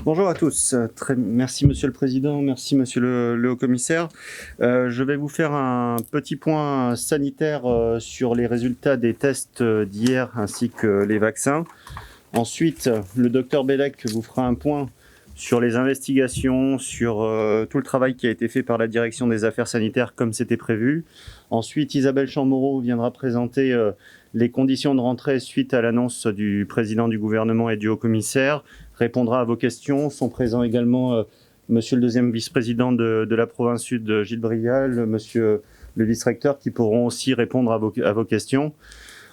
Bonjour à tous. Merci Monsieur le Président, merci Monsieur le Haut-Commissaire. Je vais vous faire un petit point sanitaire sur les résultats des tests d'hier ainsi que les vaccins. Ensuite, le docteur Bellec vous fera un point sur les investigations, sur tout le travail qui a été fait par la Direction des Affaires sanitaires comme c'était prévu. Ensuite, Isabelle Chamorro viendra présenter les conditions de rentrée suite à l'annonce du président du gouvernement et du haut-commissaire, répondra à vos questions. Sont présents également monsieur le deuxième vice-président de la province sud, Gilles Brial, monsieur le vice-recteur, qui pourront aussi répondre à vos questions.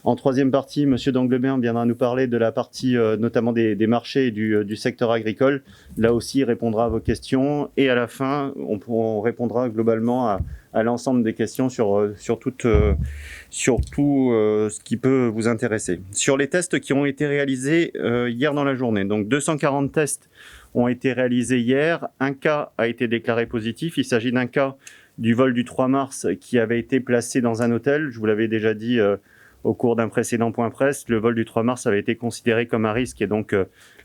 En troisième partie, M. Danglebert viendra nous parler de la partie notamment des marchés et du secteur agricole. Là aussi, il répondra à vos questions. Et à la fin, on répondra globalement à l'ensemble des questions sur tout ce qui peut vous intéresser. Sur les tests qui ont été réalisés hier dans la journée, donc 240 tests ont été réalisés hier. Un cas a été déclaré positif. Il s'agit d'un cas du vol du 3 mars qui avait été placé dans un hôtel. Je vous l'avais déjà dit au cours d'un précédent point presse, le vol du 3 mars avait été considéré comme un risque et donc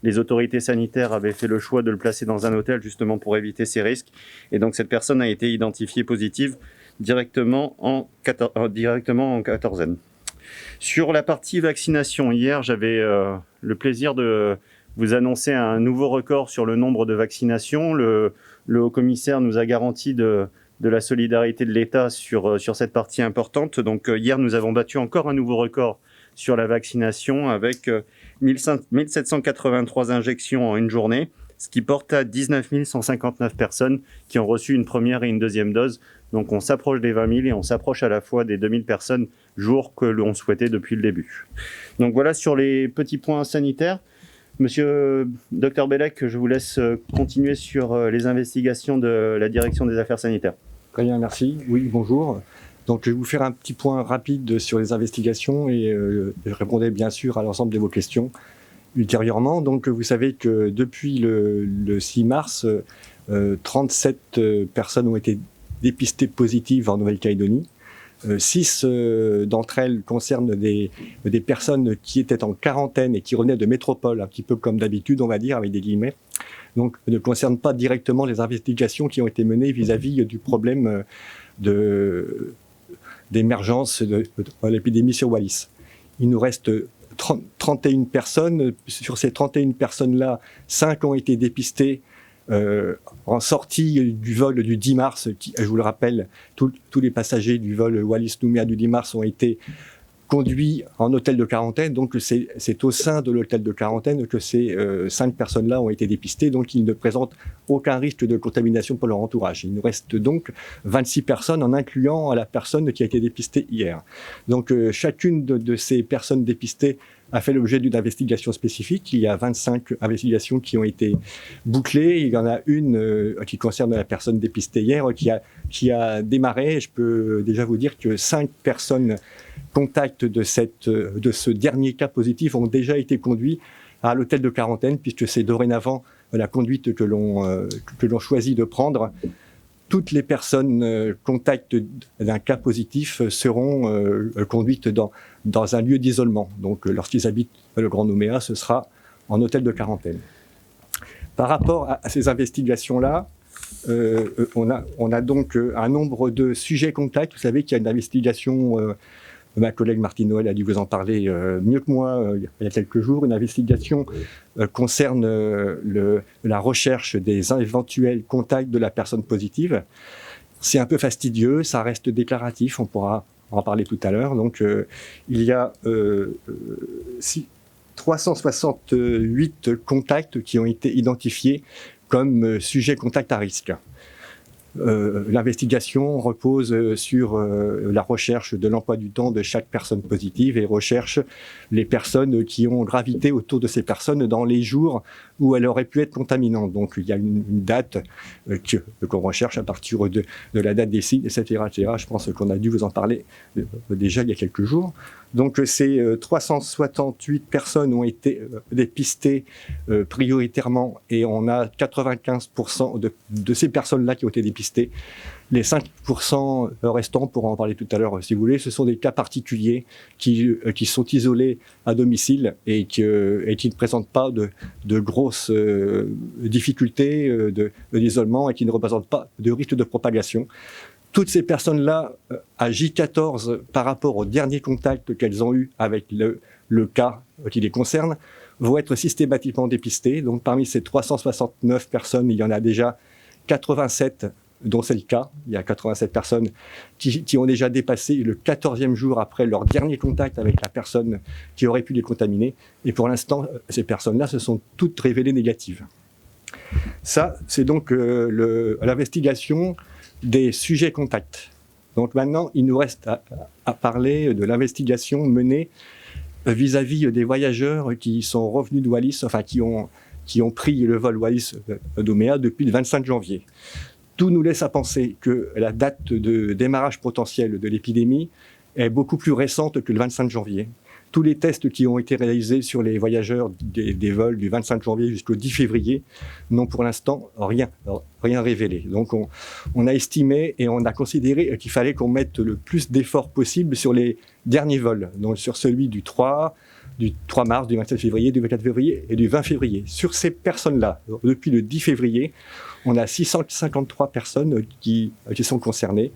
les autorités sanitaires avaient fait le choix de le placer dans un hôtel justement pour éviter ces risques. Et donc cette personne a été identifiée positive directement en quatorzaine. Sur la partie vaccination, hier j'avais le plaisir de vous annoncer un nouveau record sur le nombre de vaccinations. Le haut-commissaire nous a garanti de la solidarité de l'État sur cette partie importante. Donc hier, nous avons battu encore un nouveau record sur la vaccination avec 1783 injections en une journée, ce qui porte à 19 159 personnes qui ont reçu une première et une deuxième dose. Donc on s'approche des 20 000 et on s'approche à la fois des 2000 personnes jour que l'on souhaitait depuis le début. Donc voilà sur les petits points sanitaires. Monsieur Dr Bellec, je vous laisse continuer sur les investigations de la Direction des Affaires sanitaires. Très bien, merci. Oui, bonjour. Donc, je vais vous faire un petit point rapide sur les investigations et je répondrai bien sûr à l'ensemble de vos questions ultérieurement. Donc, vous savez que depuis le 6 mars, 37 personnes ont été dépistées positives en Nouvelle-Calédonie. 6 d'entre elles concernent des personnes qui étaient en quarantaine et qui revenaient de métropole, un petit peu comme d'habitude, on va dire, avec des guillemets. Donc, ne concernent pas directement les investigations qui ont été menées vis-à-vis du problème d'émergence de l'épidémie sur Wallis. Il nous reste 31 personnes. Sur ces 31 personnes-là, 5 ont été dépistées en sortie du vol du 10 mars. Je vous le rappelle, tous les passagers du vol Wallis-Nouméa du 10 mars ont été conduits en hôtel de quarantaine, donc c'est au sein de l'hôtel de quarantaine que ces 5 personnes-là ont été dépistées, donc ils ne présentent aucun risque de contamination pour leur entourage. Il nous reste donc 26 personnes, en incluant la personne qui a été dépistée hier. Donc chacune de ces personnes dépistées a fait l'objet d'une investigation spécifique. Il y a 25 investigations qui ont été bouclées. Il y en a une qui concerne la personne dépistée hier, qui a démarré. Je peux déjà vous dire que 5 personnes contacts de ce dernier cas positif ont déjà été conduits à l'hôtel de quarantaine, puisque c'est dorénavant la conduite que l'on choisit de prendre. Toutes les personnes contacts d'un cas positif seront conduites dans un lieu d'isolement. Donc, lorsqu'ils habitent le Grand Nouméa, ce sera en hôtel de quarantaine. Par rapport à ces investigations-là, on a donc un nombre de sujets contacts. Vous savez qu'il y a une investigation, ma collègue Martine Noël a dû vous en parler mieux que moi il y a quelques jours. Une investigation concerne la recherche des éventuels contacts de la personne positive. C'est un peu fastidieux, ça reste déclaratif, on pourra en parler tout à l'heure. Donc il y a 368 contacts qui ont été identifiés comme sujets contacts à risque. L'investigation repose sur la recherche de l'emploi du temps de chaque personne positive et recherche les personnes qui ont gravité autour de ces personnes dans les jours où elle aurait pu être contaminante. Donc il y a une date qu'on recherche à partir de la date des signes, etc., etc. Je pense qu'on a dû vous en parler déjà il y a quelques jours. Donc ces 368 personnes ont été dépistées prioritairement et on a 95% de ces personnes-là qui ont été dépistées. Les 5% restants, pour en parler tout à l'heure si vous voulez, ce sont des cas particuliers qui sont isolés à domicile et qui ne présentent pas de grosses difficultés d'isolement et qui ne représentent pas de risque de propagation. Toutes ces personnes-là, à J14, par rapport au dernier contact qu'elles ont eu avec le cas qui les concerne, vont être systématiquement dépistées. Donc parmi ces 369 personnes, il y en a déjà 87 dont c'est le cas. Il y a 87 personnes qui ont déjà dépassé le 14e jour après leur dernier contact avec la personne qui aurait pu les contaminer. Et pour l'instant, ces personnes-là se sont toutes révélées négatives. Ça, c'est donc l'investigation des sujets contacts. Donc maintenant, il nous reste à parler de l'investigation menée vis-à-vis des voyageurs qui sont revenus de Wallis, enfin qui ont pris le vol Wallis-Nouméa depuis le 25 janvier. Tout nous laisse à penser que la date de démarrage potentiel de l'épidémie est beaucoup plus récente que le 25 janvier. Tous les tests qui ont été réalisés sur les voyageurs des vols du 25 janvier jusqu'au 10 février n'ont pour l'instant rien révélé. Donc on a estimé et on a considéré qu'il fallait qu'on mette le plus d'efforts possible sur les derniers vols, donc sur celui du 3 mars, du 27 février, du 24 février et du 20 février. Sur ces personnes-là, depuis le 10 février, on a 653 personnes qui sont concernées.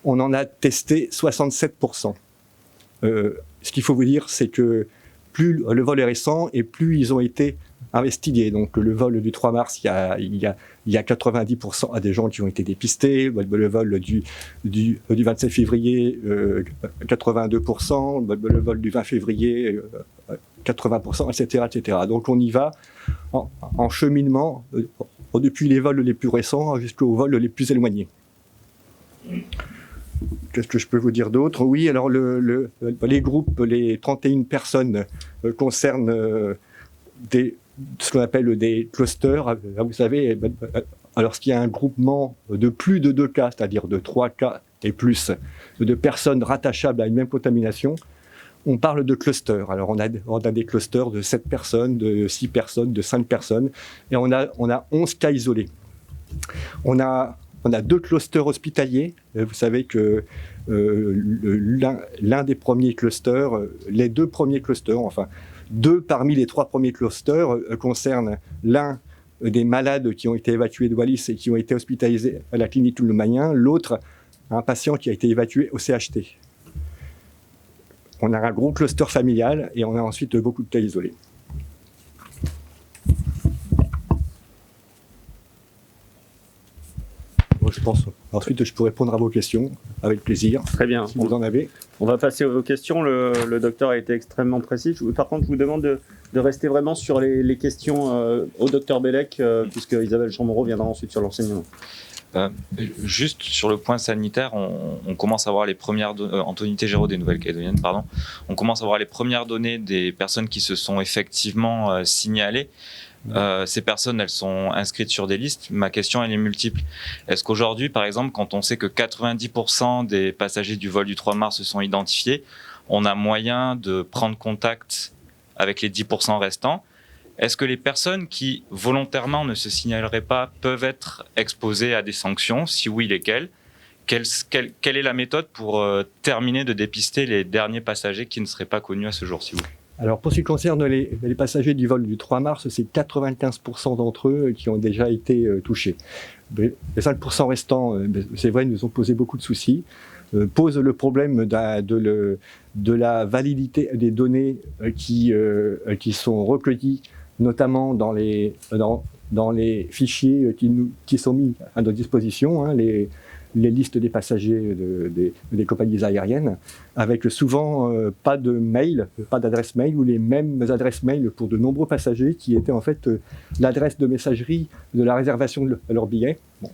On en a testé 67%. Ce qu'il faut vous dire, c'est que plus le vol est récent et plus ils ont été investigués. Donc le vol du 3 mars, il y a 90% à des gens qui ont été dépistés. Le vol du 27 février, 82%. Le vol du 20 février, 80%, etc., etc. Donc on y va en cheminement depuis les vols les plus récents jusqu'aux vols les plus éloignés. Qu'est-ce que je peux vous dire d'autre? Oui, alors les groupes, les 31 personnes concernent ce qu'on appelle des clusters. Vous savez, lorsqu'il y a un groupement de plus de 2 cas, c'est-à-dire de 3 cas et plus, de personnes rattachables à une même contamination, on parle de clusters. Alors on a des clusters de 7 personnes, de 6 personnes, de 5 personnes, et on a 11 cas isolés. On a 2 clusters hospitaliers. Vous savez que l'un des premiers clusters, les 2 premiers clusters, enfin 2 parmi les 3 premiers clusters concernent l'un des malades qui ont été évacués de Wallis et qui ont été hospitalisés à la clinique Toulou-Magnin, l'autre un patient qui a été évacué au CHT. On a un gros cluster familial et on a ensuite beaucoup de cas isolés. Je pense. Ensuite, je peux répondre à vos questions avec plaisir. Très bien. Si vous en avez. On va passer aux questions. Le docteur a été extrêmement précis. Par contre, je vous demande de rester vraiment sur les questions au docteur Bellec, puisque Isabelle Chamorro viendra ensuite sur l'enseignement. Juste sur le point sanitaire, on commence à voir les premières Anthony Tégéraud des Nouvelles-Calédoniennes, pardon. On commence à voir les premières données des personnes qui se sont effectivement signalées. Ces personnes, elles sont inscrites sur des listes. Ma question, elle est multiple. Est-ce qu'aujourd'hui, par exemple, quand on sait que 90% des passagers du vol du 3 mars se sont identifiés, on a moyen de prendre contact avec les 10% restants? Est-ce que les personnes qui volontairement ne se signaleraient pas peuvent être exposées à des sanctions? Si oui, lesquelles? Quelle est la méthode pour terminer de dépister les derniers passagers qui ne seraient pas connus à ce jour, s'il vous plaît? Alors, pour ce qui concerne les passagers du vol du 3 mars, c'est 95% d'entre eux qui ont déjà été touchés. Les 5% restants, c'est vrai, nous ont posé beaucoup de soucis. Pose le problème de la validité des données qui sont recueillies, notamment dans les fichiers qui sont mis à notre disposition, hein, les listes des passagers des compagnies aériennes, avec souvent pas de mail, pas d'adresse mail, ou les mêmes adresses mail pour de nombreux passagers qui étaient en fait l'adresse de messagerie de la réservation de leur billet. Bon,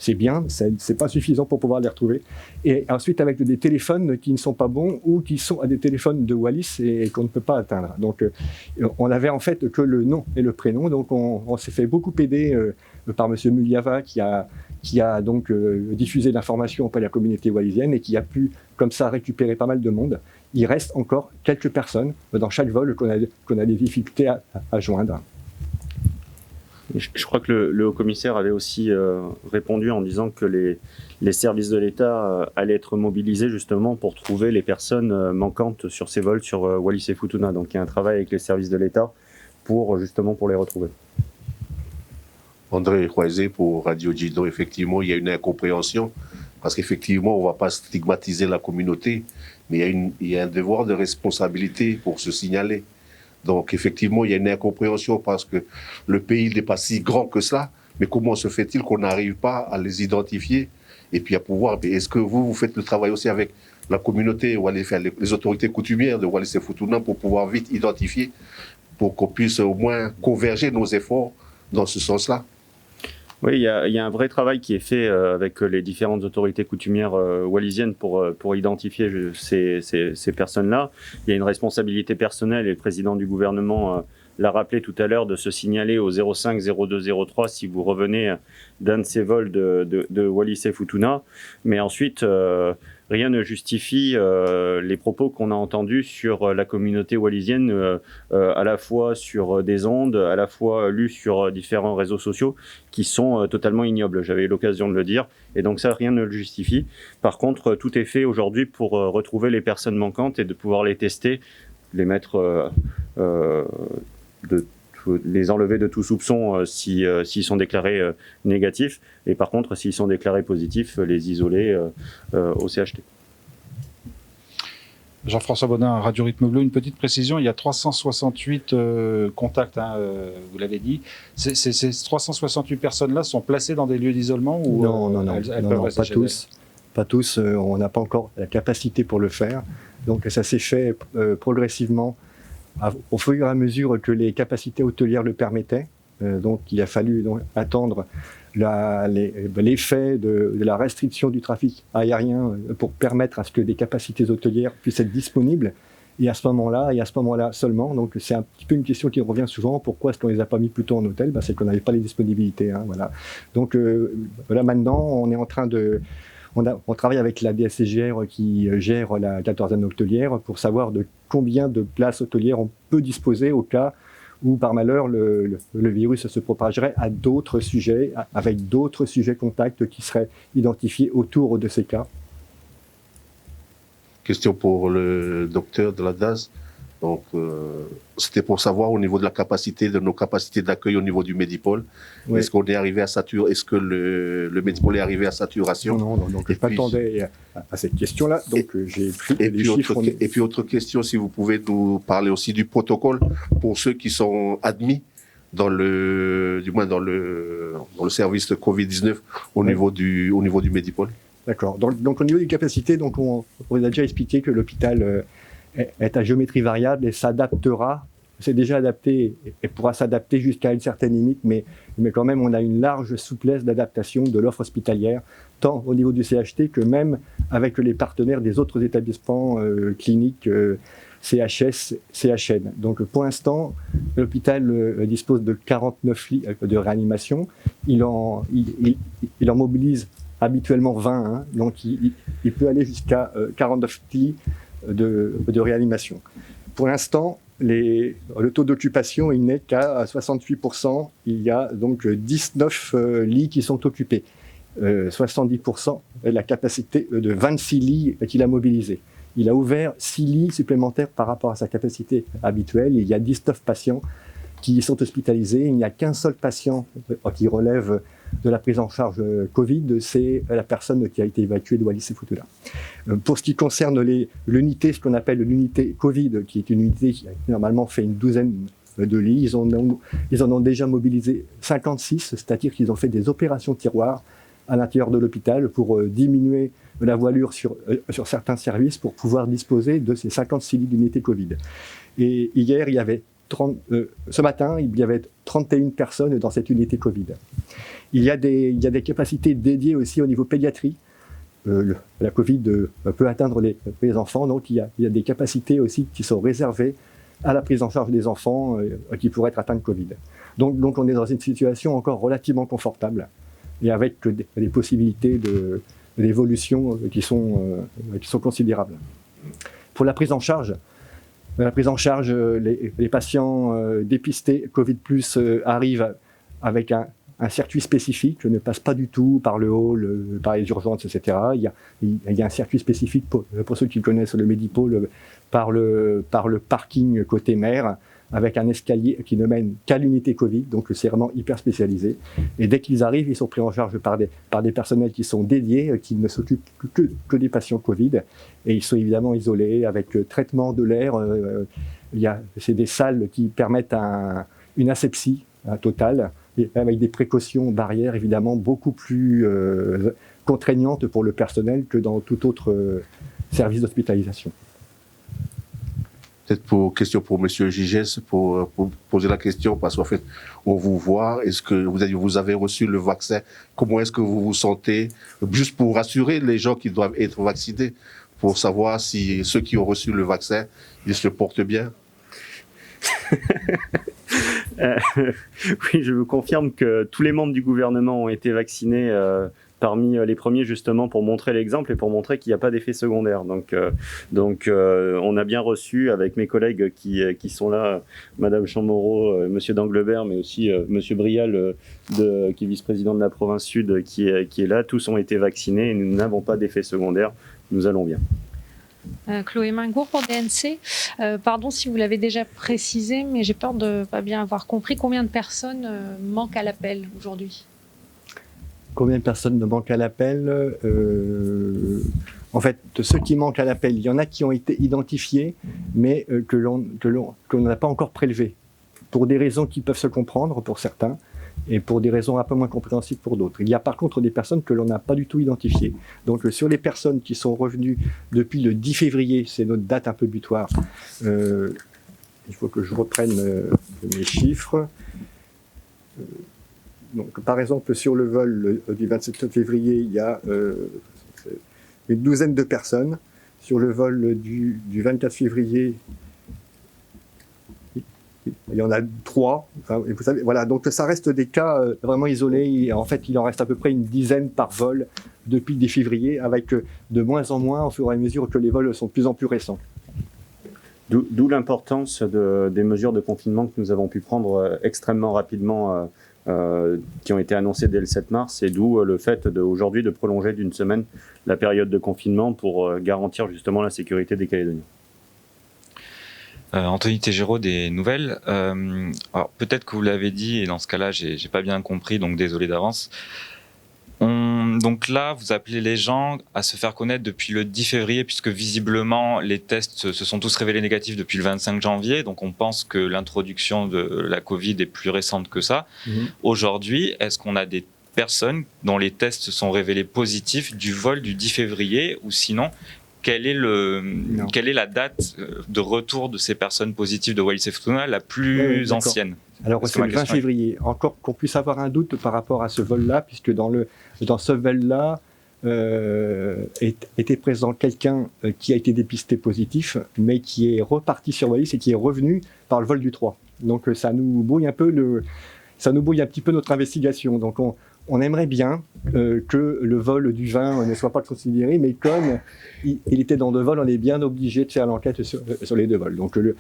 c'est bien, c'est pas suffisant pour pouvoir les retrouver. Et ensuite avec des téléphones qui ne sont pas bons ou qui sont à des téléphones de Wallis et qu'on ne peut pas atteindre. Donc on avait en fait que le nom et le prénom, donc on s'est fait beaucoup aider par monsieur Muliava qui a donc diffusé l'information auprès de la communauté wallisienne et qui a pu comme ça récupérer pas mal de monde. il reste encore quelques personnes dans chaque vol qu'on a des difficultés à joindre. Je crois que le haut-commissaire avait aussi répondu en disant que les services de l'État allaient être mobilisés justement pour trouver les personnes manquantes sur ces vols sur Wallis et Futuna. Donc il y a un travail avec les services de l'État pour les retrouver. André Croisé pour Radio Djido. Effectivement, il y a une incompréhension parce qu'effectivement, on ne va pas stigmatiser la communauté, mais il y a un devoir de responsabilité pour se signaler. Donc, effectivement, il y a une incompréhension parce que le pays n'est pas si grand que ça, mais comment se fait-il qu'on n'arrive pas à les identifier et puis à pouvoir... Est-ce que vous faites le travail aussi avec la communauté ou les autorités coutumières de Wallis et Futuna pour pouvoir vite identifier, pour qu'on puisse au moins converger nos efforts dans ce sens-là? Oui, il y a un vrai travail qui est fait avec les différentes autorités coutumières wallisiennes pour identifier ces personnes-là. Il y a une responsabilité personnelle et le président du gouvernement l'a rappelé tout à l'heure de se signaler au 05 02 03 si vous revenez d'un de ces vols de Wallis et Futuna. Mais ensuite, rien ne justifie les propos qu'on a entendus sur la communauté wallisienne, à la fois sur des ondes, à la fois lus sur différents réseaux sociaux, qui sont totalement ignobles. J'avais eu l'occasion de le dire, et donc ça, rien ne le justifie. Par contre, tout est fait aujourd'hui pour retrouver les personnes manquantes et de pouvoir les tester, les mettre, les enlever de tout soupçon s'ils sont déclarés négatifs, et par contre, s'ils sont déclarés positifs, les isoler au CHT. Jean-François Bodin, Radio Rythme Bleu, une petite précision, il y a 368 contacts, vous l'avez dit. Ces 368 personnes-là sont placées dans des lieux d'isolement ou Non, pas tous. On n'a pas encore la capacité pour le faire. Donc ça s'est fait progressivement au fur et à mesure que les capacités hôtelières le permettaient. Donc il a fallu attendre l'effet de la restriction du trafic aérien pour permettre à ce que des capacités hôtelières puissent être disponibles. Et à ce moment-là seulement, donc c'est un petit peu une question qui revient souvent, pourquoi est-ce qu'on ne les a pas mis plus tôt en hôtel? C'est qu'on n'avait pas les disponibilités. Voilà. Donc voilà, maintenant, on est en train de... On travaille avec la DSCGR qui gère la 14e hôtelière pour savoir de combien de places hôtelières on peut disposer au cas où, par malheur, le virus se propagerait à d'autres sujets, avec d'autres sujets contacts qui seraient identifiés autour de ces cas. Question pour le docteur de la DAS. Donc, c'était pour savoir au niveau de la capacité, de nos capacités d'accueil au niveau du Medipôle. Oui. Est-ce qu'on est arrivé à saturation? Est-ce que le Medipôle est arrivé à saturation? Non. Donc, je m'attendais à cette question-là. Donc, j'ai pris les chiffres. Et puis, autre question, si vous pouvez nous parler aussi du protocole pour ceux qui sont admis dans le service de Covid-19 au niveau du Medipôle. D'accord. Donc, au niveau des capacités, donc on vous a déjà expliqué que l'hôpital est à géométrie variable et s'adaptera, c'est déjà adapté et pourra s'adapter jusqu'à une certaine limite, mais quand même on a une large souplesse d'adaptation de l'offre hospitalière, tant au niveau du CHT que même avec les partenaires des autres établissements cliniques, CHS, CHN. Donc pour l'instant, l'hôpital dispose de 49 lits de réanimation, il en mobilise habituellement 20, donc il peut aller jusqu'à 49 lits de réanimation. Pour l'instant, le taux d'occupation il n'est qu'à 68%. Il y a donc 19 lits qui sont occupés. 70% est la capacité de 26 lits qu'il a mobilisés. Il a ouvert 6 lits supplémentaires par rapport à sa capacité habituelle. Il y a 19 patients qui sont hospitalisés. Il n'y a qu'un seul patient qui relève de la prise en charge Covid, c'est la personne qui a été évacuée de Wallis et Futuna. Pour ce qui concerne l'unité, ce qu'on appelle l'unité Covid, qui est une unité qui normalement fait une douzaine de lits, ils en ont déjà mobilisé 56, c'est-à-dire qu'ils ont fait des opérations tiroirs à l'intérieur de l'hôpital pour diminuer la voilure sur certains services pour pouvoir disposer de ces 56 lits d'unité Covid. Et hier, il y avait ce matin, il y avait 31 personnes dans cette unité Covid. Il y a des capacités dédiées aussi au niveau pédiatrie. La Covid peut atteindre les enfants, donc il y a des capacités aussi qui sont réservées à la prise en charge des enfants qui pourraient être atteints de Covid. Donc on est dans une situation encore relativement confortable et avec des possibilités d'évolution qui sont considérables. pour la prise en charge. Les patients dépistés Covid+, arrivent avec un circuit spécifique, ne passe pas du tout par le hall, par les urgences, etc. Il y a un circuit spécifique pour ceux qui connaissent le Medipôle, par le parking côté mer, avec un escalier qui ne mène qu'à l'unité Covid, donc c'est vraiment hyper spécialisé. Et dès qu'ils arrivent, ils sont pris en charge par des personnels qui sont dédiés, qui ne s'occupent que des patients Covid, et ils sont évidemment isolés avec traitement de l'air. C'est des salles qui permettent une asepsie totale, avec des précautions barrières évidemment beaucoup plus contraignantes pour le personnel que dans tout autre service d'hospitalisation. Peut-être question pour Monsieur Gigès, pour poser la question, parce qu'en fait, on vous voit, est-ce que vous avez reçu le vaccin? Comment est-ce que vous vous sentez? Juste pour rassurer les gens qui doivent être vaccinés, pour savoir si ceux qui ont reçu le vaccin, ils se portent bien. Oui, je vous confirme que tous les membres du gouvernement ont été vaccinés parmi les premiers, justement pour montrer l'exemple et pour montrer qu'il n'y a pas d'effet secondaire. Donc, on a bien reçu avec mes collègues qui sont là, Madame Chamorro, Monsieur Danglebert, mais aussi Monsieur Brial, qui est vice-président de la province Sud, qui est là. Tous ont été vaccinés et nous n'avons pas d'effet secondaire. Nous allons bien. Chloé Mingour pour DNC. Pardon si vous l'avez déjà précisé, mais j'ai peur de ne pas bien avoir compris. Combien de personnes manquent à l'appel aujourd'hui? Combien de personnes ne manquent à l'appel? En fait, de ceux qui manquent à l'appel, il y en a qui ont été identifiés, mais que l'on n'a pas encore prélevés, pour des raisons qui peuvent se comprendre pour certains, et pour des raisons un peu moins compréhensibles pour d'autres. Il y a par contre des personnes que l'on n'a pas du tout identifiées. Donc sur les personnes qui sont revenues depuis le 10 février, c'est notre date un peu butoir, il faut que je reprenne mes chiffres. Donc, par exemple, sur le vol du 27 février, il y a une douzaine de personnes. Sur le vol du 24 février, il y en a 3. Enfin, et vous savez, voilà, donc ça reste des cas vraiment isolés. En fait, il en reste à peu près une dizaine par vol depuis le 10 février, avec de moins en moins au fur et à mesure que les vols sont de plus en plus récents. D'où l'importance des mesures de confinement que nous avons pu prendre extrêmement rapidement, qui ont été annoncées dès le 7 mars, et d'où le fait aujourd'hui de prolonger d'une semaine la période de confinement pour garantir justement la sécurité des Calédoniens. Anthony Tégéraud des Nouvelles. Alors peut-être que vous l'avez dit, et dans ce cas-là, j'ai pas bien compris, donc désolé d'avance. Donc là, vous appelez les gens à se faire connaître depuis le 10 février, puisque visiblement, les tests se sont tous révélés négatifs depuis le 25 janvier. Donc on pense que l'introduction de la Covid est plus récente que ça. Aujourd'hui, est-ce qu'on a des personnes dont les tests se sont révélés positifs du vol du 10 février, ou sinon, quelle est la date de retour de ces personnes positives de Wallis-et-Futuna la plus ancienne? Alors c'est le 20 février. Encore qu'on puisse avoir un doute par rapport à ce vol-là, puisque dans ce vol-là était présent quelqu'un qui a été dépisté positif, mais qui est reparti sur Wallis et qui est revenu par le vol du 3. Donc ça nous brouille un petit peu notre investigation. Donc on aimerait bien que le vol du 20 ne soit pas considéré, mais comme il était dans 2 vols, on est bien obligé de faire l'enquête sur les 2 vols. Donc le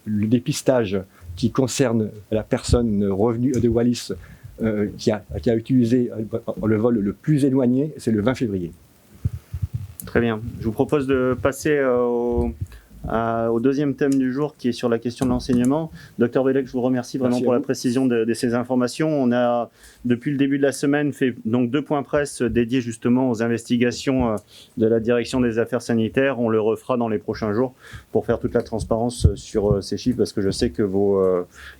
dépistage qui concerne la personne revenue de Wallis qui a utilisé le vol le plus éloigné, c'est le 20 février. Très bien. Je vous propose de passer au deuxième thème du jour, qui est sur la question de l'enseignement. Docteur Bellec, je vous remercie vraiment pour la précision de ces informations. On a, depuis le début de la semaine, fait donc 2 points presse dédiés justement aux investigations de la direction des affaires sanitaires. On le refera dans les prochains jours pour faire toute la transparence sur ces chiffres, parce que je sais que vos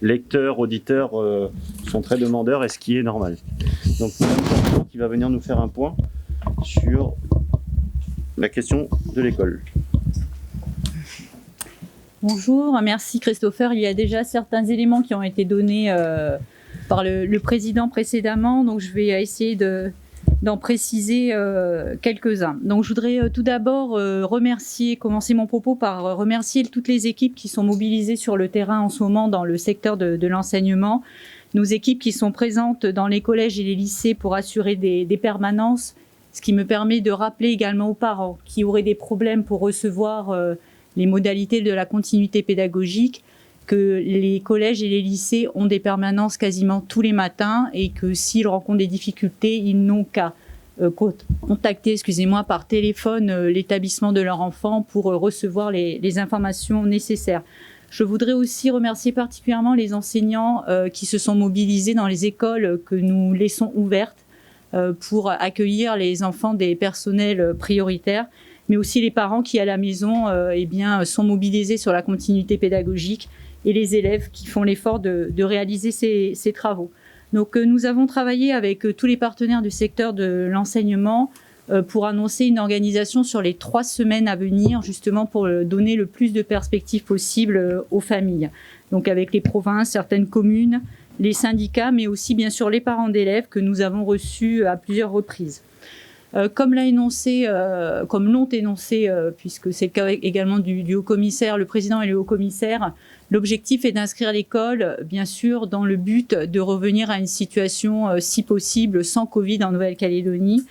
lecteurs, auditeurs sont très demandeurs, et ce qui est normal. Donc, Mme qui va venir nous faire un point sur la question de l'école. Bonjour, merci Christopher. Il y a déjà certains éléments qui ont été donnés par le président précédemment, donc je vais essayer d'en préciser quelques-uns. Donc je voudrais tout d'abord commencer mon propos par remercier toutes les équipes qui sont mobilisées sur le terrain en ce moment dans le secteur de l'enseignement. Nos équipes qui sont présentes dans les collèges et les lycées pour assurer des permanences ce qui me permet de rappeler également aux parents qui auraient des problèmes pour recevoir les modalités de la continuité pédagogique, que les collèges et les lycées ont des permanences quasiment tous les matins et que s'ils rencontrent des difficultés, ils n'ont qu'à contacter, par téléphone l'établissement de leur enfant pour recevoir les informations nécessaires. Je voudrais aussi remercier particulièrement les enseignants qui se sont mobilisés dans les écoles que nous laissons ouvertes pour accueillir les enfants des personnels prioritaires, mais aussi les parents qui à la maison sont mobilisés sur la continuité pédagogique et les élèves qui font l'effort de réaliser ces travaux. Donc nous avons travaillé avec tous les partenaires du secteur de l'enseignement pour annoncer une organisation sur les 3 semaines à venir, justement pour donner le plus de perspectives possibles aux familles. Donc avec les provinces, certaines communes, les syndicats, mais aussi bien sûr les parents d'élèves que nous avons reçus à plusieurs reprises. Comme l'ont énoncé, puisque c'est le cas également du haut-commissaire, le président et le haut-commissaire, l'objectif est d'inscrire l'école, bien sûr, dans le but de revenir à une situation, si possible, sans Covid en Nouvelle-Calédonie,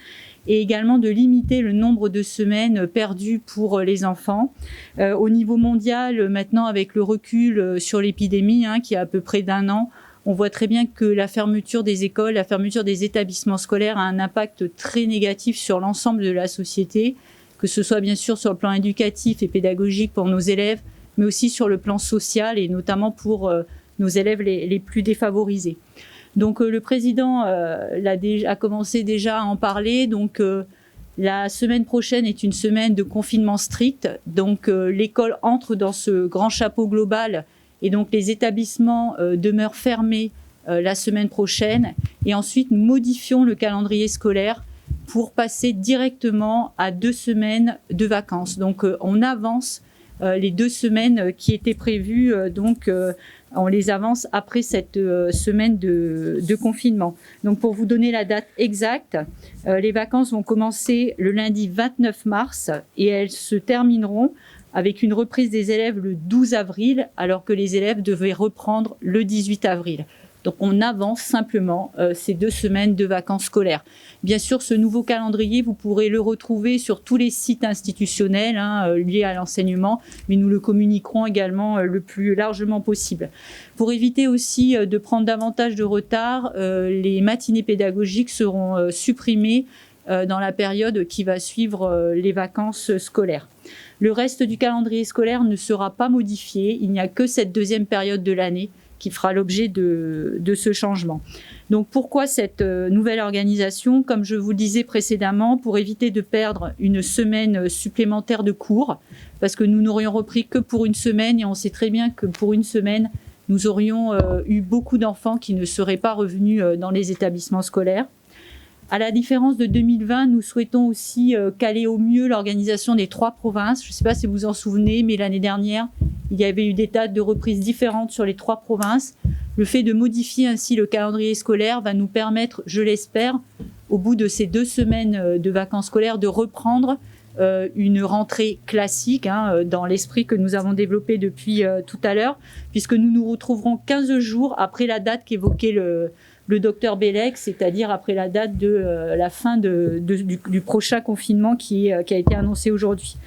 et également de limiter le nombre de semaines perdues pour les enfants. Au niveau mondial, maintenant, avec le recul sur l'épidémie, qui a à peu près d'1 an, on voit très bien que la fermeture des écoles, la fermeture des établissements scolaires a un impact très négatif sur l'ensemble de la société, que ce soit bien sûr sur le plan éducatif et pédagogique pour nos élèves, mais aussi sur le plan social et notamment pour nos élèves les plus défavorisés. Donc le président a commencé déjà à en parler. Donc la semaine prochaine est une semaine de confinement strict. Donc l'école entre dans ce grand chapeau global. Et donc, les établissements demeurent fermés la semaine prochaine. Et ensuite, nous modifions le calendrier scolaire pour passer directement à 2 semaines de vacances. Donc, on avance les 2 semaines qui étaient prévues. On les avance après cette semaine de confinement. Donc, pour vous donner la date exacte, les vacances vont commencer le lundi 29 mars et elles se termineront avec une reprise des élèves le 12 avril, alors que les élèves devaient reprendre le 18 avril. Donc on avance simplement ces 2 semaines de vacances scolaires. Bien sûr, ce nouveau calendrier, vous pourrez le retrouver sur tous les sites institutionnels liés à l'enseignement, mais nous le communiquerons également le plus largement possible. Pour éviter aussi de prendre davantage de retard, les matinées pédagogiques seront supprimées dans la période qui va suivre les vacances scolaires. Le reste du calendrier scolaire ne sera pas modifié. Il n'y a que cette 2e période de l'année qui fera l'objet de ce changement. Donc pourquoi cette nouvelle organisation ? Comme je vous le disais précédemment, pour éviter de perdre une semaine supplémentaire de cours, parce que nous n'aurions repris que pour une semaine et on sait très bien que pour une semaine, nous aurions eu beaucoup d'enfants qui ne seraient pas revenus dans les établissements scolaires. À la différence de 2020, nous souhaitons aussi caler au mieux l'organisation des 3 provinces. Je ne sais pas si vous vous en souvenez, mais l'année dernière, il y avait eu des dates de reprise différentes sur les 3 provinces. Le fait de modifier ainsi le calendrier scolaire va nous permettre, je l'espère, au bout de ces 2 semaines de vacances scolaires, de reprendre une rentrée classique dans l'esprit que nous avons développé depuis tout à l'heure, puisque nous nous retrouverons 15 jours après la date qu'évoquait le docteur Bellec, c'est-à-dire après la date de la fin du prochain confinement qui a été annoncé aujourd'hui.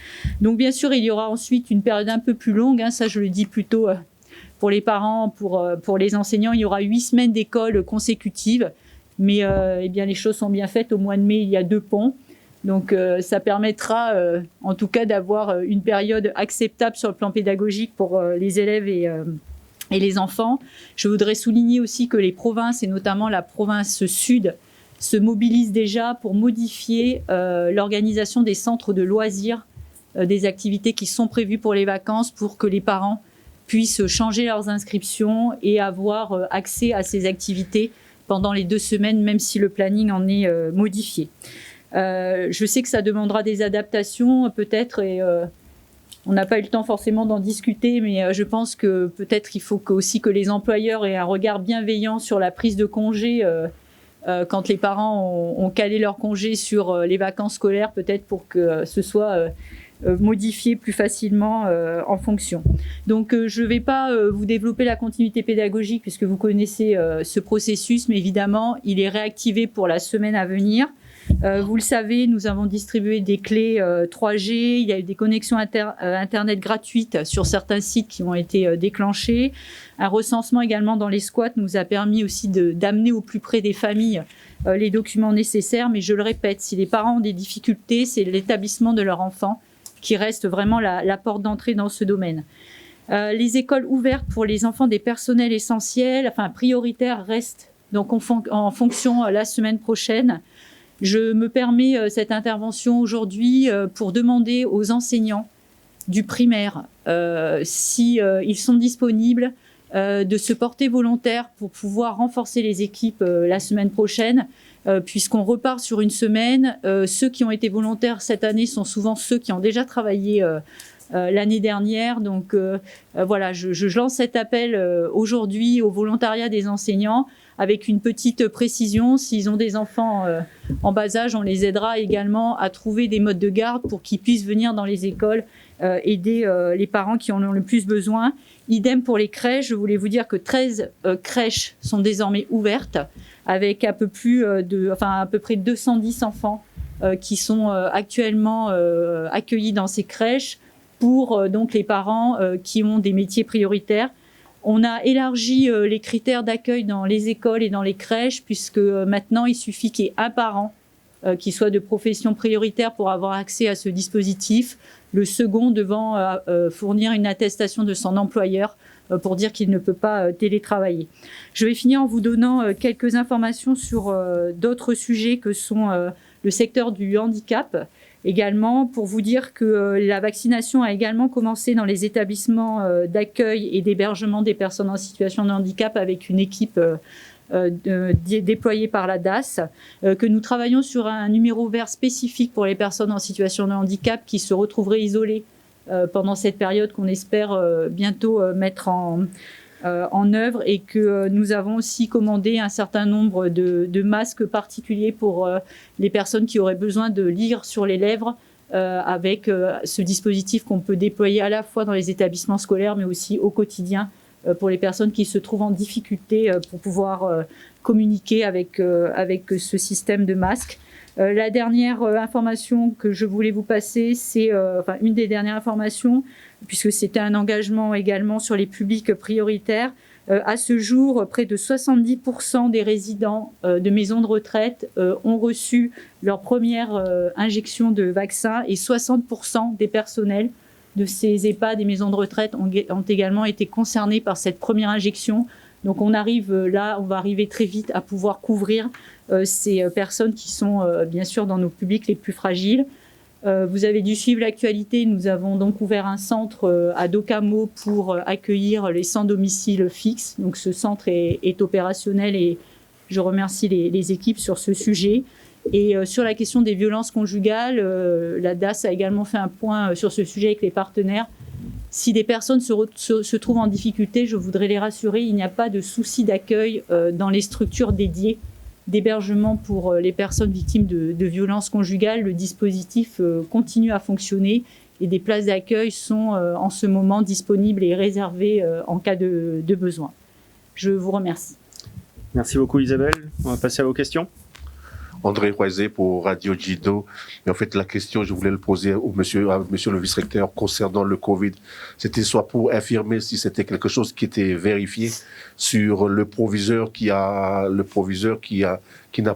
Donc bien sûr, il y aura ensuite une période un peu plus longue, ça je le dis plutôt pour les parents, pour les enseignants, il y aura 8 semaines d'école consécutives, mais les choses sont bien faites. Au mois de mai, il y a 2 ponts, donc ça permettra en tout cas d'avoir une période acceptable sur le plan pédagogique pour les élèves et les enfants. Je voudrais souligner aussi que les provinces, et notamment la province sud, se mobilisent déjà pour modifier l'organisation des centres de loisirs, des activités qui sont prévues pour les vacances, pour que les parents puissent changer leurs inscriptions et avoir accès à ces activités pendant les 2 semaines, même si le planning en est modifié. Je sais que ça demandera des adaptations peut-être, et on n'a pas eu le temps forcément d'en discuter, mais je pense que peut-être il faut aussi que les employeurs aient un regard bienveillant sur la prise de congé quand les parents ont calé leur congé sur les vacances scolaires, peut-être pour que ce soit modifié plus facilement en fonction. Donc je ne vais pas vous développer la continuité pédagogique puisque vous connaissez ce processus, mais évidemment il est réactivé pour la semaine à venir. Vous le savez, nous avons distribué des clés 3G, il y a eu des connexions Internet gratuites sur certains sites qui ont été déclenchés. Un recensement également dans les squats nous a permis aussi d'amener au plus près des familles les documents nécessaires. Mais je le répète, si les parents ont des difficultés, c'est l'établissement de leur enfant qui reste vraiment la porte d'entrée dans ce domaine. Les écoles ouvertes pour les enfants des personnels essentiels, enfin prioritaires, restent donc en fonction la semaine prochaine. Je me permets cette intervention aujourd'hui pour demander aux enseignants du primaire si ils sont disponibles de se porter volontaires pour pouvoir renforcer les équipes la semaine prochaine, puisqu'on repart sur une semaine. Ceux qui ont été volontaires cette année sont souvent ceux qui ont déjà travaillé l'année dernière. Donc voilà, je lance cet appel aujourd'hui au volontariat des enseignants avec une petite précision. S'ils ont des enfants en bas âge, on les aidera également à trouver des modes de garde pour qu'ils puissent venir dans les écoles aider les parents qui en ont le plus besoin. Idem pour les crèches. Je voulais vous dire que 13 crèches sont désormais ouvertes avec à peu près 210 enfants qui sont actuellement accueillis dans ces crèches pour donc les parents qui ont des métiers prioritaires. On a élargi les critères d'accueil dans les écoles et dans les crèches, puisque maintenant il suffit qu'il y ait un parent qui soit de profession prioritaire pour avoir accès à ce dispositif, le second devant fournir une attestation de son employeur pour dire qu'il ne peut pas télétravailler. Je vais finir en vous donnant quelques informations sur d'autres sujets que sont le secteur du handicap. Également, pour vous dire que la vaccination a également commencé dans les établissements d'accueil et d'hébergement des personnes en situation de handicap avec une équipe déployée par la DAS, que nous travaillons sur un numéro vert spécifique pour les personnes en situation de handicap qui se retrouveraient isolées pendant cette période qu'on espère bientôt mettre en œuvre, et que nous avons aussi commandé un certain nombre de masques particuliers pour les personnes qui auraient besoin de lire sur les lèvres avec ce dispositif qu'on peut déployer à la fois dans les établissements scolaires mais aussi au quotidien pour les personnes qui se trouvent en difficulté pour pouvoir communiquer avec ce système de masques. La dernière information que je voulais vous passer, c'est une des dernières informations, puisque c'était un engagement également sur les publics prioritaires. À ce jour, près de 70% des résidents de maisons de retraite ont reçu leur première injection de vaccin, et 60% des personnels de ces EHPAD et maisons de retraite ont également été concernés par cette première injection. Donc on va arriver très vite à pouvoir couvrir ces personnes qui sont bien sûr dans nos publics les plus fragiles. Vous avez dû suivre l'actualité. Nous avons donc ouvert un centre à Docamo pour accueillir les sans domicile fixe. Donc ce centre est opérationnel et je remercie les équipes sur ce sujet. Et sur la question des violences conjugales, la DAS a également fait un point sur ce sujet avec les partenaires. Si des personnes se trouvent en difficulté, je voudrais les rassurer, il n'y a pas de souci d'accueil dans les structures dédiées d'hébergement pour les personnes victimes de violences conjugales. Le dispositif continue à fonctionner et des places d'accueil sont en ce moment disponibles et réservées en cas de besoin. Je vous remercie. Merci beaucoup Isabelle. On va passer à vos questions. André Roisé pour Radio Jido. Et en fait, la question, je voulais le poser à monsieur le vice-recteur concernant le Covid. C'était soit pour affirmer si c'était quelque chose qui était vérifié sur le proviseur qui n'a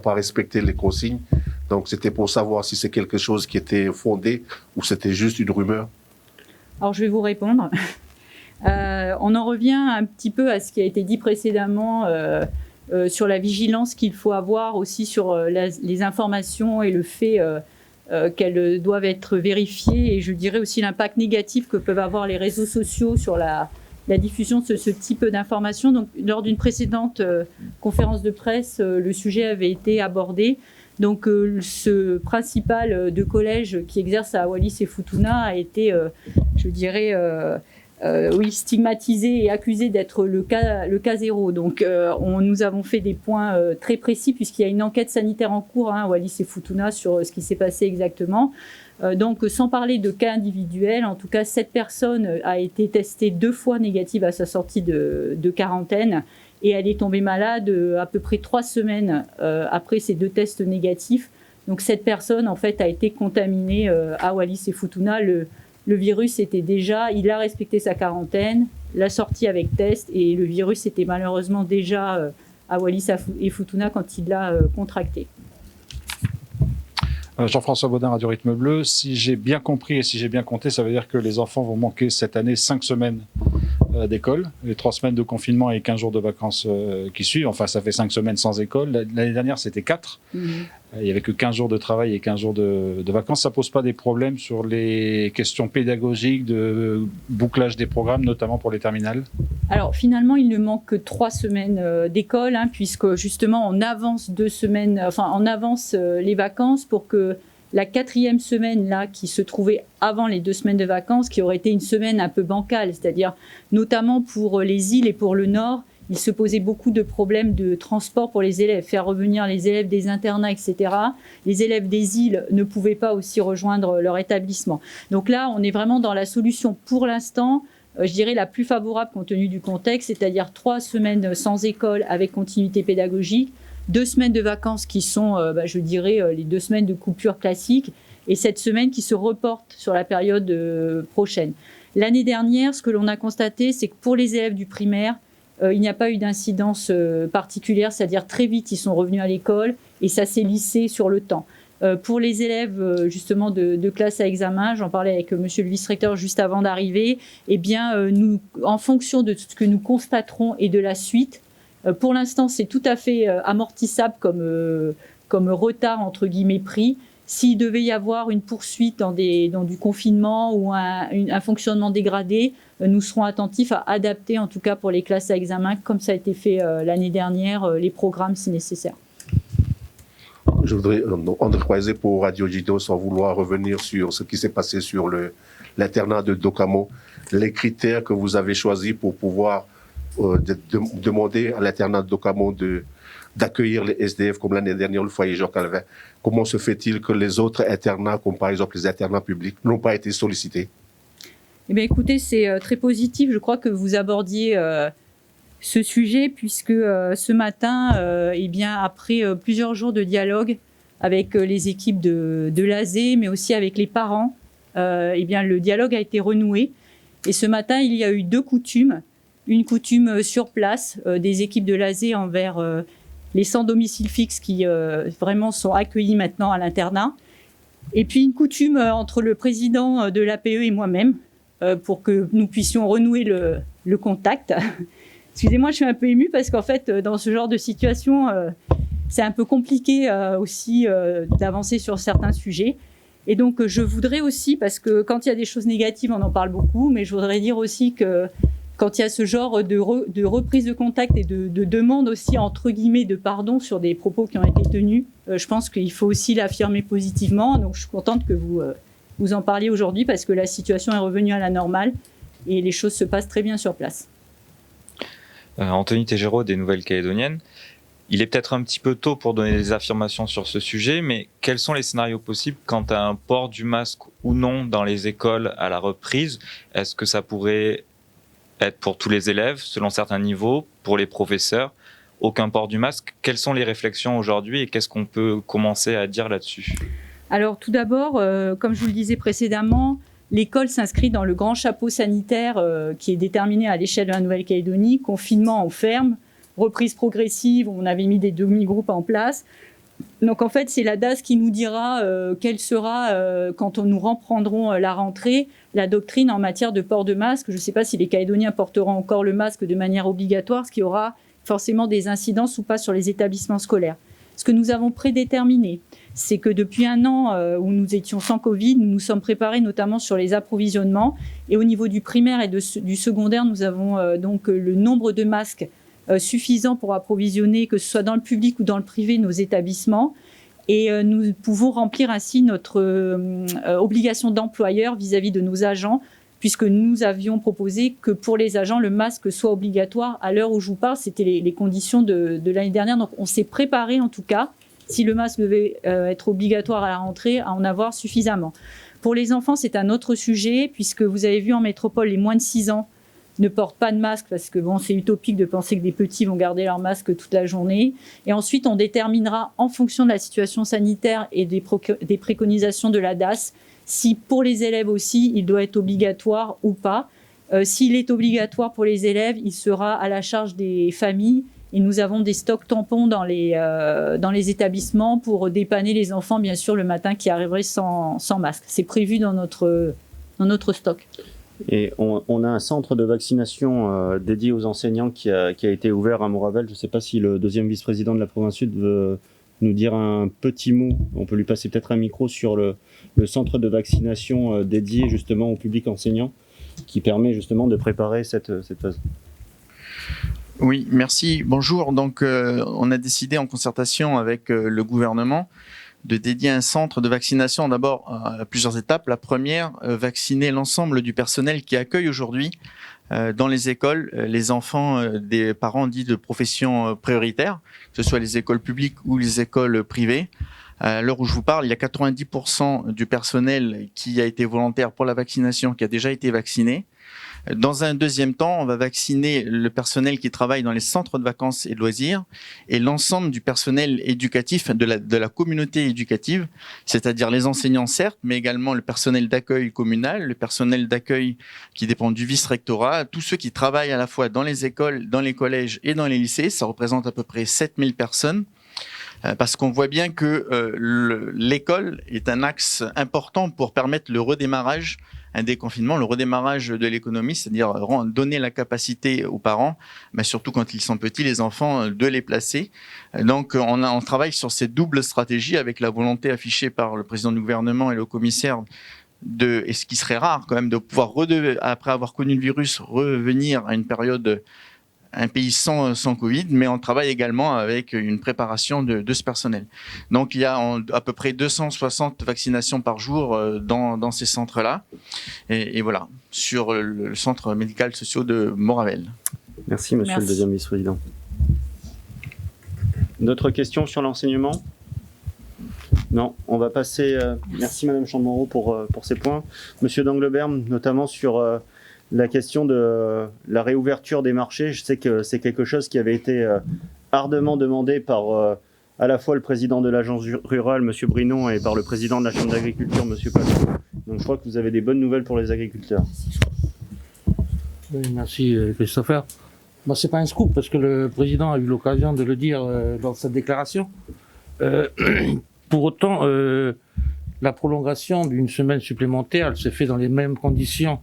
pas respecté les consignes. Donc, c'était pour savoir si c'est quelque chose qui était fondé ou c'était juste une rumeur. Alors, je vais vous répondre. On en revient un petit peu à ce qui a été dit précédemment sur la vigilance qu'il faut avoir aussi sur les informations et le fait qu'elles doivent être vérifiées, et je dirais aussi l'impact négatif que peuvent avoir les réseaux sociaux sur la diffusion de ce type d'informations. Donc, lors d'une précédente conférence de presse, le sujet avait été abordé. Donc, ce principal de collège qui exerce à Wallis et Futuna a été, je dirais, stigmatisé et accusé d'être le cas zéro. Donc, nous avons fait des points très précis puisqu'il y a une enquête sanitaire en cours à Wallis et Futuna sur ce qui s'est passé exactement. Donc, sans parler de cas individuels, en tout cas, cette personne a été testée 2 fois négative à sa sortie de quarantaine, et elle est tombée malade à peu près 3 semaines après ces 2 tests négatifs. Donc cette personne, en fait, a été contaminée à Wallis et Futuna. Le virus était déjà, il a respecté sa quarantaine, la sortie avec test, et le virus était malheureusement déjà à Wallis et Futuna quand il l'a contracté. Jean-François Baudin, Radio Rythme Bleu. Si j'ai bien compris et si j'ai bien compté, ça veut dire que les enfants vont manquer cette année 5 semaines d'école, les 3 semaines de confinement et 15 jours de vacances qui suivent. Enfin, ça fait 5 semaines sans école. L'année dernière, c'était 4. Il n'y avait que 15 jours de travail et 15 jours de vacances. Ça ne pose pas des problèmes sur les questions pédagogiques, de bouclage des programmes, notamment pour les terminales? Alors finalement, il ne manque que 3 semaines d'école, puisque justement on avance 2 semaines, enfin on avance les vacances pour que la 4e semaine là, qui se trouvait avant les 2 semaines de vacances, qui aurait été une semaine un peu bancale, c'est-à-dire notamment pour les îles et pour le Nord, il se posait beaucoup de problèmes de transport pour les élèves, faire revenir les élèves des internats, etc. Les élèves des îles ne pouvaient pas aussi rejoindre leur établissement. Donc là, on est vraiment dans la solution pour l'instant, je dirais la plus favorable compte tenu du contexte, c'est-à-dire 3 semaines sans école avec continuité pédagogique, 2 semaines de vacances qui sont, je dirais, les 2 semaines de coupure classique, et cette semaine qui se reporte sur la période prochaine. L'année dernière, ce que l'on a constaté, c'est que pour les élèves du primaire, il n'y a pas eu d'incidence particulière, c'est-à-dire très vite ils sont revenus à l'école et ça s'est lissé sur le temps. Pour les élèves justement de classe à examen, j'en parlais avec monsieur le vice-recteur juste avant d'arriver, eh bien nous, en fonction de ce que nous constaterons et de la suite, pour l'instant c'est tout à fait amortissable comme retard entre guillemets pris. S'il devait y avoir une poursuite dans du confinement ou un fonctionnement dégradé, nous serons attentifs à adapter, en tout cas pour les classes à examen, comme ça a été fait l'année dernière, les programmes si nécessaire. Je voudrais, André Croiset pour Radio Jido, sans vouloir revenir sur ce qui s'est passé sur l'internat de Dokamo, les critères que vous avez choisis pour pouvoir demander à l'internat de Dokamo d'accueillir les SDF comme l'année dernière le foyer Jean Calvin. Comment se fait-il que les autres internats, comme par exemple les internats publics, n'ont pas été sollicités? Eh bien, écoutez, c'est très positif. Je crois que vous abordiez ce sujet puisque ce matin, eh bien, après plusieurs jours de dialogue avec les équipes de l'ASE, mais aussi avec les parents, eh bien, le dialogue a été renoué. Et ce matin, il y a eu 2 coutumes. Une coutume sur place des équipes de l'ASE envers les sans domicile fixe qui vraiment sont accueillis maintenant à l'internat. Et puis une coutume entre le président de l'APE et moi-même pour que nous puissions renouer le contact. Excusez-moi, je suis un peu émue parce qu'en fait, dans ce genre de situation, c'est un peu compliqué aussi d'avancer sur certains sujets. Et donc, je voudrais aussi, parce que quand il y a des choses négatives, on en parle beaucoup, mais je voudrais dire aussi que quand il y a ce genre de reprise de contact et de demande aussi, entre guillemets, de pardon sur des propos qui ont été tenus, je pense qu'il faut aussi l'affirmer positivement. Donc, je suis contente que vous en parliez aujourd'hui parce que la situation est revenue à la normale et les choses se passent très bien sur place. Anthony Tégéraud des Nouvelles-Calédoniennes. Il est peut-être un petit peu tôt pour donner des affirmations sur ce sujet, mais quels sont les scénarios possibles quant à un port du masque ou non dans les écoles à la reprise? Est-ce que ça pourrait être pour tous les élèves, selon certains niveaux, pour les professeurs, aucun port du masque? Quelles sont les réflexions aujourd'hui et qu'est-ce qu'on peut commencer à dire là-dessus? Alors tout d'abord, comme je vous le disais précédemment, l'école s'inscrit dans le grand chapeau sanitaire qui est déterminé à l'échelle de la Nouvelle-Calédonie, confinement en ferme, reprise progressive, on avait mis des demi-groupes en place. Donc en fait, c'est la DAS qui nous dira quelle sera, quand nous reprendrons la rentrée, la doctrine en matière de port de masque. Je ne sais pas si les Calédoniens porteront encore le masque de manière obligatoire, ce qui aura forcément des incidences ou pas sur les établissements scolaires. Ce que nous avons prédéterminé, c'est que depuis 1 an où nous étions sans Covid, nous nous sommes préparés notamment sur les approvisionnements. Et au niveau du primaire et du secondaire, nous avons donc le nombre de masques suffisant pour approvisionner, que ce soit dans le public ou dans le privé, nos établissements. Et nous pouvons remplir ainsi notre obligation d'employeur vis-à-vis de nos agents, puisque nous avions proposé que pour les agents, le masque soit obligatoire. À l'heure où je vous parle, c'était les conditions de l'année dernière. Donc on s'est préparé en tout cas, si le masque devait être obligatoire à la rentrée, à en avoir suffisamment. Pour les enfants, c'est un autre sujet, puisque vous avez vu en métropole, les moins de 6 ans ne portent pas de masque parce que bon, c'est utopique de penser que des petits vont garder leur masque toute la journée. Et ensuite, on déterminera en fonction de la situation sanitaire et des préconisations de la DAS si pour les élèves aussi, il doit être obligatoire ou pas. S'il est obligatoire pour les élèves, il sera à la charge des familles. Et nous avons des stocks tampons dans les établissements pour dépanner les enfants, bien sûr, le matin qui arriveraient sans masque. C'est prévu dans notre stock. Et on a un centre de vaccination dédié aux enseignants qui a été ouvert à Montravel. Je ne sais pas si le deuxième vice-président de la province sud veut nous dire un petit mot. On peut lui passer peut-être un micro sur le centre de vaccination dédié justement au public enseignant qui permet justement de préparer cette phase. Oui, merci. Bonjour. Donc, on a décidé en concertation avec le gouvernement de dédier un centre de vaccination d'abord à plusieurs étapes. La première, vacciner l'ensemble du personnel qui accueille aujourd'hui dans les écoles les enfants des parents dits de profession prioritaire, que ce soit les écoles publiques ou les écoles privées. À l'heure où je vous parle, il y a 90% du personnel qui a été volontaire pour la vaccination, qui a déjà été vacciné. Dans un deuxième temps, on va vacciner le personnel qui travaille dans les centres de vacances et de loisirs et l'ensemble du personnel éducatif de la communauté éducative, c'est-à-dire les enseignants certes, mais également le personnel d'accueil communal, le personnel d'accueil qui dépend du vice-rectorat, tous ceux qui travaillent à la fois dans les écoles, dans les collèges et dans les lycées. Ça représente à peu près 7000 personnes. Parce qu'on voit bien que l'école est un axe important pour permettre le redémarrage, un déconfinement, le redémarrage de l'économie, c'est-à-dire donner la capacité aux parents, mais surtout quand ils sont petits, les enfants, de les placer. Donc on travaille sur cette double stratégie avec la volonté affichée par le président du gouvernement et le commissaire et ce qui serait rare quand même, de pouvoir, après avoir connu le virus, revenir à une période un pays sans Covid, mais on travaille également avec une préparation de ce personnel. Donc il y a à peu près 260 vaccinations par jour dans ces centres-là. Et voilà, sur le centre médical-social de Montravel. Merci, monsieur le deuxième vice-président. D'autres questions sur l'enseignement ? Non, on va passer... merci madame Chambre-Moreau pour ces points. Monsieur d'Angleberme, notamment sur... la question de la réouverture des marchés, je sais que c'est quelque chose qui avait été ardemment demandé par à la fois le président de l'agence rurale, M. Brinon, et par le président de la Chambre d'agriculture, M. Pacot. Donc je crois que vous avez des bonnes nouvelles pour les agriculteurs. Oui, merci Christopher. Bon, c'est pas un scoop parce que le président a eu l'occasion de le dire dans sa déclaration. Pour autant, la prolongation d'une semaine supplémentaire, elle se fait dans les mêmes conditions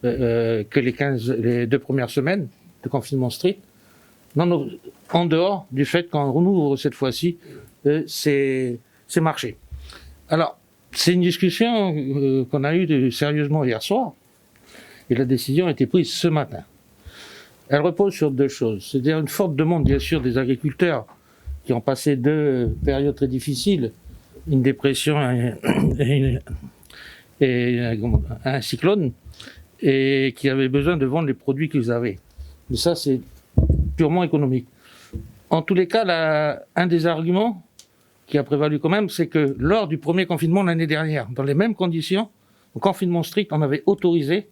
que les 2 premières semaines de confinement strict, en dehors du fait qu'on ouvre cette fois-ci ces marchés. Alors, c'est une discussion qu'on a eue sérieusement hier soir, et la décision a été prise ce matin. Elle repose sur 2 choses, c'est-à-dire une forte demande, bien sûr, des agriculteurs qui ont passé 2 périodes très difficiles, une dépression et un cyclone, et qui avaient besoin de vendre les produits qu'ils avaient. Mais ça, c'est purement économique. En tous les cas, un des arguments qui a prévalu quand même, c'est que lors du premier confinement l'année dernière, dans les mêmes conditions, au confinement strict, on avait autorisé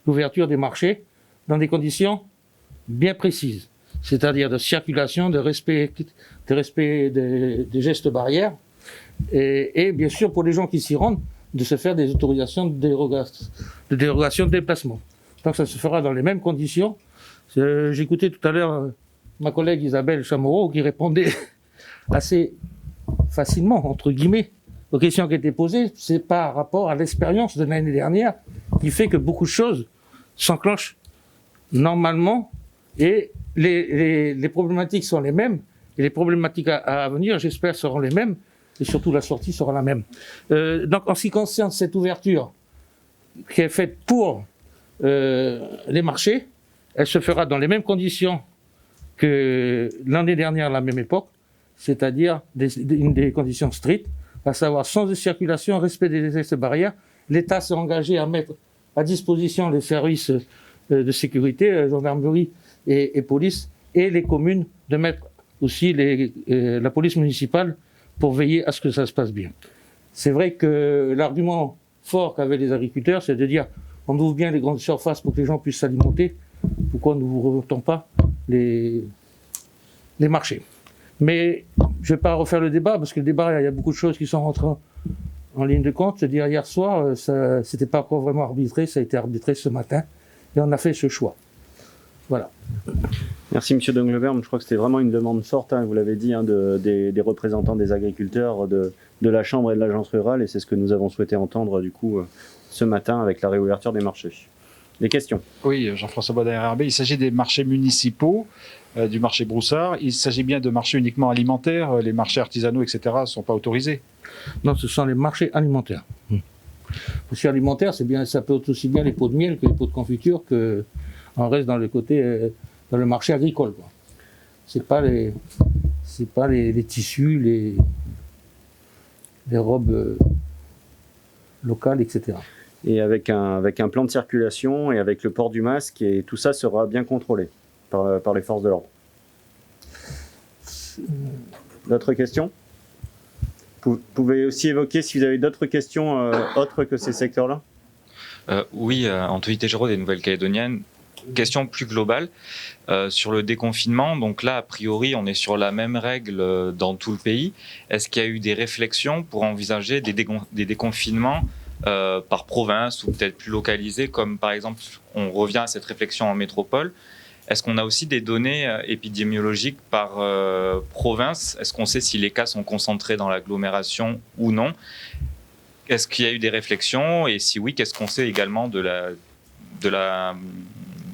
l'ouverture des marchés dans des conditions bien précises, c'est-à-dire de circulation, de respect des gestes barrières, et bien sûr, pour les gens qui s'y rendent, de se faire des autorisations de dérogation de déplacement. Donc ça se fera dans les mêmes conditions. J'écoutais tout à l'heure ma collègue Isabelle Chamorro qui répondait assez facilement, entre guillemets, aux questions qui étaient posées. C'est par rapport à l'expérience de l'année dernière qui fait que beaucoup de choses s'enclenchent normalement et les problématiques sont les mêmes et les problématiques à venir, j'espère, seront les mêmes. Et surtout, la sortie sera la même. Donc, en ce qui concerne cette ouverture qui est faite pour les marchés, elle se fera dans les mêmes conditions que l'année dernière à la même époque, c'est-à-dire des conditions strictes, à savoir sans de circulation, respect des gestes barrières. L'État s'est engagé à mettre à disposition les services de sécurité, gendarmerie et police, et les communes de mettre aussi la police municipale pour veiller à ce que ça se passe bien. C'est vrai que l'argument fort qu'avaient les agriculteurs, c'est de dire on ouvre bien les grandes surfaces pour que les gens puissent s'alimenter, pourquoi nous ne revotons pas les marchés. Mais je ne vais pas refaire le débat, parce que le débat, il y a beaucoup de choses qui sont rentrées en ligne de compte. C'est-à-dire, hier soir, ça c'était pas encore vraiment arbitré, ça a été arbitré ce matin, et on a fait ce choix. Voilà. Merci Monsieur Dongleberg. Je crois que c'était vraiment une demande forte, vous l'avez dit, des représentants des agriculteurs, de la Chambre et de l'Agence rurale, et c'est ce que nous avons souhaité entendre du coup ce matin avec la réouverture des marchés. Des questions? Oui, Jean-François Baudin, RRB. Il s'agit des marchés municipaux, du marché Broussard. Il s'agit bien de marchés uniquement alimentaires. Les marchés artisanaux, etc. ne sont pas autorisés. Non, ce sont les marchés alimentaires. Marché alimentaire, c'est bien, ça peut être aussi bien les pots de miel que les pots de confiture, que on reste dans le côté, dans le marché agricole, quoi. C'est pas les tissus, les robes locales, etc. Et avec un plan de circulation et avec le port du masque, et tout ça sera bien contrôlé par les forces de l'ordre. D'autres questions? Vous pouvez aussi évoquer si vous avez d'autres questions autres que ces secteurs-là? Oui, Antoine Géraud des Nouvelles-Calédoniennes. Question plus globale sur le déconfinement. Donc là, a priori, on est sur la même règle dans tout le pays. Est-ce qu'il y a eu des réflexions pour envisager des déconfinements par province ou peut-être plus localisés, comme par exemple, on revient à cette réflexion en métropole. Est-ce qu'on a aussi des données épidémiologiques par province? Est-ce qu'on sait si les cas sont concentrés dans l'agglomération ou non? Est-ce qu'il y a eu des réflexions? Et si oui, qu'est-ce qu'on sait également de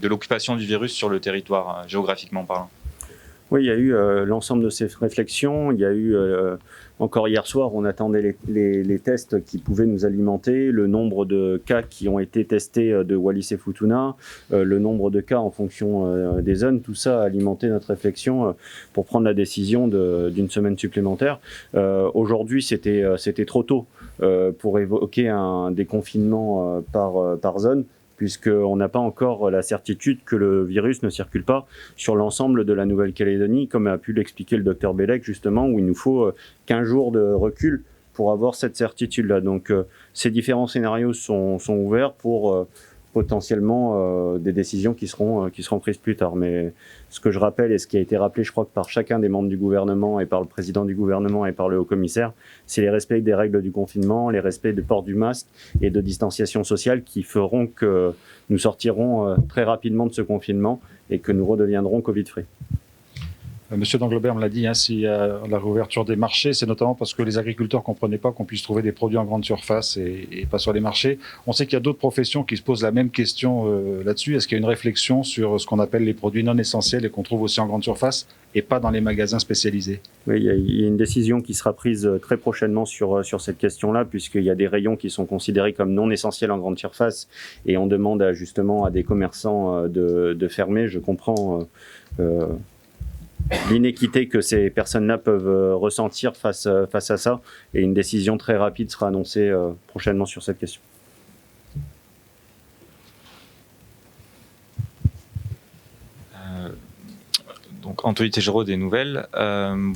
l'occupation du virus sur le territoire, géographiquement parlant? Oui, il y a eu l'ensemble de ces réflexions. Il y a eu, encore hier soir, on attendait les tests qui pouvaient nous alimenter, le nombre de cas qui ont été testés de Wallis et Futuna, le nombre de cas en fonction des zones. Tout ça a alimenté notre réflexion pour prendre la décision d'une semaine supplémentaire. Aujourd'hui, c'était trop tôt pour évoquer un déconfinement par zone, puisqu'on n'a pas encore la certitude que le virus ne circule pas sur l'ensemble de la Nouvelle-Calédonie, comme a pu l'expliquer le docteur Bellec, justement, où il nous faut 15 jours de recul pour avoir cette certitude-là. Donc ces différents scénarios sont ouverts pour potentiellement des décisions qui seront prises plus tard. Mais ce que je rappelle, et ce qui a été rappelé, je crois que par chacun des membres du gouvernement, et par le président du gouvernement, et par le haut-commissaire, c'est les respects des règles du confinement, les respects du port du masque et de distanciation sociale qui feront que nous sortirons très rapidement de ce confinement et que nous redeviendrons Covid-free. Monsieur Dangleberg me l'a dit, si la réouverture des marchés, c'est notamment parce que les agriculteurs ne comprenaient pas qu'on puisse trouver des produits en grande surface et pas sur les marchés. On sait qu'il y a d'autres professions qui se posent la même question là-dessus. Est-ce qu'il y a une réflexion sur ce qu'on appelle les produits non essentiels et qu'on trouve aussi en grande surface et pas dans les magasins spécialisés? Oui, il y a une décision qui sera prise très prochainement sur cette question-là, puisqu'il y a des rayons qui sont considérés comme non essentiels en grande surface et on demande justement à des commerçants de fermer. Je comprends l'inéquité que ces personnes-là peuvent ressentir face à ça, et une décision très rapide sera annoncée prochainement sur cette question. Donc Antoine Géraud des Nouvelles.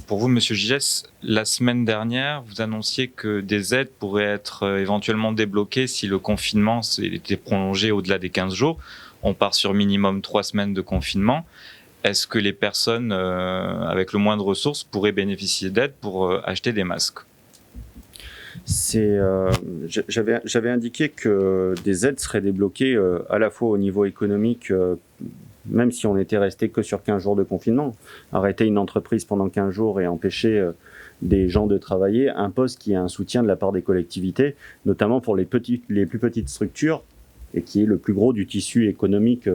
Pour vous, Monsieur Gigès, la semaine dernière, vous annonciez que des aides pourraient être éventuellement débloquées si le confinement était prolongé au-delà des 15 jours. On part sur minimum 3 semaines de confinement. Est-ce que les personnes avec le moins de ressources pourraient bénéficier d'aides pour acheter des masques? J'avais indiqué que des aides seraient débloquées à la fois au niveau économique, même si on était resté que sur 15 jours de confinement. Arrêter une entreprise pendant 15 jours et empêcher des gens de travailler impose qu'il y ait un soutien de la part des collectivités, notamment pour les plus petites structures, et qui est le plus gros du tissu économique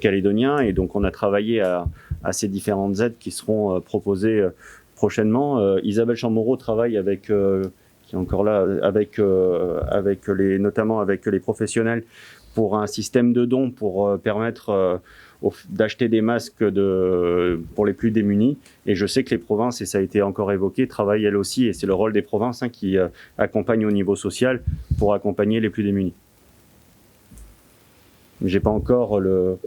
calédonien. Et donc on a travaillé à ces différentes aides qui seront proposées prochainement. Isabelle Chamorro travaille avec, qui est encore là, notamment avec les professionnels pour un système de dons pour permettre d'acheter des masques pour les plus démunis. Et je sais que les provinces, et ça a été encore évoqué, travaillent elles aussi, et c'est le rôle des provinces qui accompagnent au niveau social pour accompagner les plus démunis. J'ai pas encore le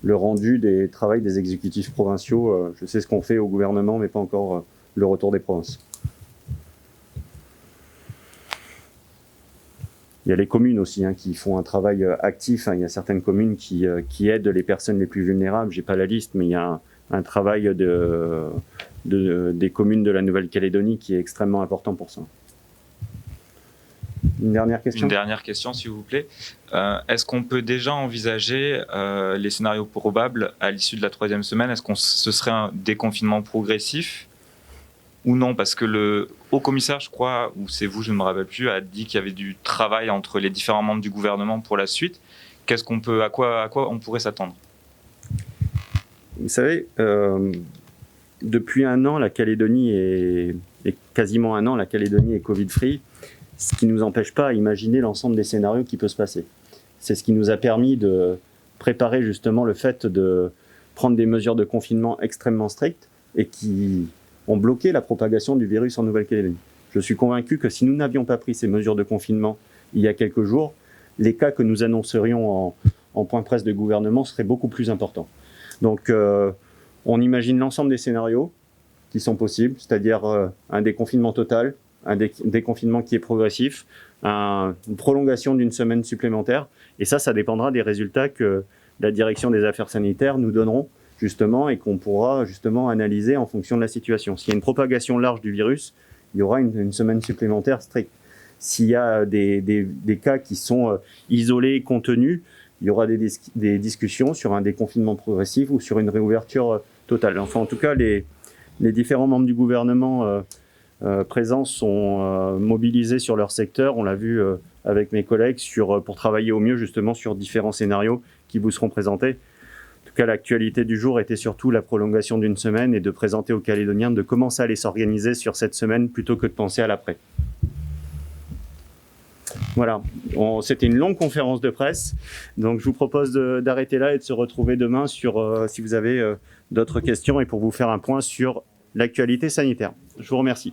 rendu des travaux des exécutifs provinciaux. Je sais ce qu'on fait au gouvernement, mais pas encore le retour des provinces. Il y a les communes aussi qui font un travail actif. Il y a certaines communes qui aident les personnes les plus vulnérables. J'ai pas la liste, mais il y a un travail des communes de la Nouvelle-Calédonie qui est extrêmement important pour ça. Une dernière question ? Une dernière question, s'il vous plaît. Est-ce qu'on peut déjà envisager les scénarios probables à l'issue de la 3e semaine? Est-ce que ce serait un déconfinement progressif ou non? Parce que le haut-commissaire, je crois, ou c'est vous, je ne me rappelle plus, a dit qu'il y avait du travail entre les différents membres du gouvernement pour la suite. À quoi on pourrait s'attendre? Vous savez, depuis un an, la Calédonie est quasiment un an, la Calédonie est Covid-free, ce qui ne nous empêche pas à imaginer l'ensemble des scénarios qui peuvent se passer. C'est ce qui nous a permis de préparer justement le fait de prendre des mesures de confinement extrêmement strictes et qui ont bloqué la propagation du virus en Nouvelle-Calédonie. Je suis convaincu que si nous n'avions pas pris ces mesures de confinement il y a quelques jours, les cas que nous annoncerions en point presse de gouvernement seraient beaucoup plus importants. Donc, on imagine l'ensemble des scénarios qui sont possibles, c'est-à-dire un déconfinement total, un déconfinement qui est progressif, une prolongation d'une semaine supplémentaire. Et ça dépendra des résultats que la direction des affaires sanitaires nous donneront, justement, et qu'on pourra justement analyser en fonction de la situation. S'il y a une propagation large du virus, il y aura une semaine supplémentaire stricte. S'il y a des cas qui sont isolés et contenus, il y aura des discussions sur un déconfinement progressif ou sur une réouverture totale. Enfin, en tout cas, les différents membres du gouvernement présents sont mobilisés sur leur secteur. On l'a vu avec mes collègues pour travailler au mieux justement sur différents scénarios qui vous seront présentés. En tout cas, l'actualité du jour était surtout la prolongation d'une semaine et de présenter aux Calédoniens de comment ça allait s'organiser sur cette semaine plutôt que de penser à l'après. Voilà, c'était une longue conférence de presse, donc je vous propose d'arrêter là et de se retrouver demain si vous avez d'autres questions et pour vous faire un point sur l'actualité sanitaire. Je vous remercie.